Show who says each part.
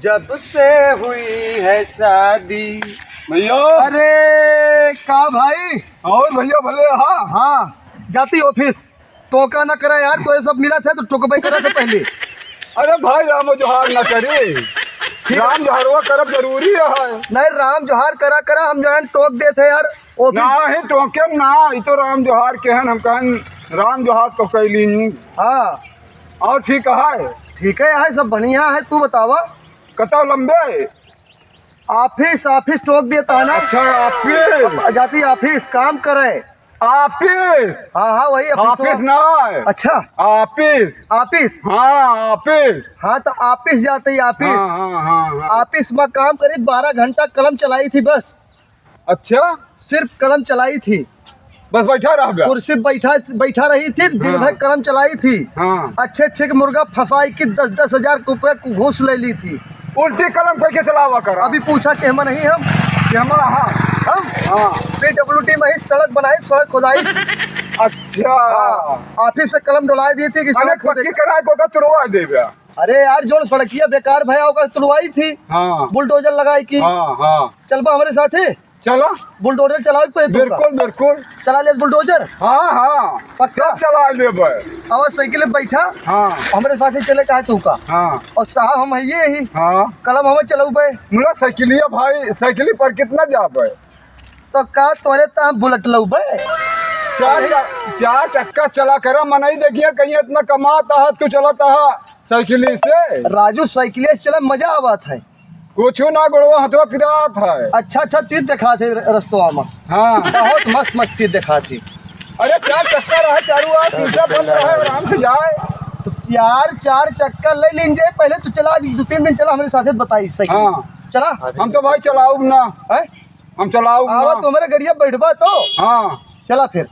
Speaker 1: जब से हुई है शादी।
Speaker 2: भैया
Speaker 1: अरे का भाई।
Speaker 2: और भैया भले। हाँ
Speaker 1: हाँ जाती ऑफिस टोका न करा यार, तो ये सब मिला था तो टोकबाई करा था पहले।
Speaker 2: अरे भाई राम जोहार न करे, राम जोहारवा करब जरूरी है।
Speaker 1: नहीं राम जोहार करा करा हम जो है टोक देते यार ऑफिस।
Speaker 2: ना ही टोके ना, ये तो राम जोहार केहन हम कहन राम जोहार तो कैली।
Speaker 1: हाँ
Speaker 2: और ठीक है।
Speaker 1: ठीक है यार सब बढ़िया है, तू बतावा।
Speaker 2: कता लंबे
Speaker 1: ऑफिस ऑफिस टोक देता है ना।
Speaker 2: अच्छा ऑफिस
Speaker 1: जाती ऑफिस काम करे।
Speaker 2: ऑफिस
Speaker 1: हाँ हाँ वही
Speaker 2: ऑफिस ना है।
Speaker 1: अच्छा
Speaker 2: ऑफिस
Speaker 1: ऑफिस।
Speaker 2: हाँ ऑफिस।
Speaker 1: हाँ तो ऑफिस जाते ही ऑफिस।
Speaker 2: हाँ हाँ हाँ।
Speaker 1: ऑफिस में काम करी 12 घंटा कलम चलाई थी बस।
Speaker 2: अच्छा
Speaker 1: सिर्फ कलम चलाई थी,
Speaker 2: बस बैठा रह गया।
Speaker 1: कुर्सी बैठा रही थी, दिन भर कलम चलाई थी।
Speaker 2: हाँ
Speaker 1: अच्छे अच्छे के मुर्गा फंसाई की 10-10 हजार रुपये घूस ले ली थी।
Speaker 2: उल्टी कलम करके चलावा कर।
Speaker 1: अभी पूछा कि हम नहीं हम
Speaker 2: हाँ
Speaker 1: हम
Speaker 2: हाँ।
Speaker 1: PWD में ही सड़क बनाई, सड़क खोदाई थी।
Speaker 2: अच्छा
Speaker 1: ऑफिस से कलम डुला दी थी कि
Speaker 2: अरे
Speaker 1: सड़क खोदे।
Speaker 2: पक्की कराए को का तुरवा देबे।
Speaker 1: अरे यार जो सड़किया बेकार भया होगा तुड़वाई थी।
Speaker 2: हाँ
Speaker 1: बुलडोजर लगाई की।
Speaker 2: हाँ हाँ।
Speaker 1: चलबा हमारे साथ है,
Speaker 2: चलो
Speaker 1: बुलडोजर चलाओ पे
Speaker 2: बिल्कुल बिल्कुल।
Speaker 1: चला ले बुलडोजर।
Speaker 2: हाँ हाँ
Speaker 1: पक्का
Speaker 2: सब चला लेबे।
Speaker 1: और साइकिल में बैठा
Speaker 2: हाँ
Speaker 1: हमारे साथ ही चले का है तू का।
Speaker 2: हाँ
Speaker 1: और साहब हम है ही
Speaker 2: हाँ।
Speaker 1: कलम हमें चलाऊ बे
Speaker 2: मुला साइकिलिया भाई, साइकिली पर कितना जाबे?
Speaker 1: तो का तोरे ता बुलेट लऊ बे।
Speaker 2: चार चक्का चला कर मनई देखिए कहीं इतना कमाता है तू चलाता है साइकिली से।
Speaker 1: राजू साइकिल से चला मजा आवत है,
Speaker 2: कुछ ना गुड़वा हथवा फिरात है।
Speaker 1: अच्छा अच्छा चीज दिखा थे रस्तवा में।
Speaker 2: हाँ
Speaker 1: बहुत मस्त मस्त चीज दिखा थी।
Speaker 2: अरे चार चक्का रहा चारू आ शीशा बंद रहा आराम से जाए।
Speaker 1: तो यार 4 चक्कर ले लीजिए, पहले तू चला 2-3 दिन चला हमारे साथ बताई साइकिल।
Speaker 2: हाँ।
Speaker 1: चला
Speaker 2: हम तो भाई चलाऊ ना,
Speaker 1: है
Speaker 2: हम चलाऊ
Speaker 1: आवा
Speaker 2: ना।
Speaker 1: तुम्हारे गड़िया बैठबा तो
Speaker 2: हाँ
Speaker 1: चला फिर।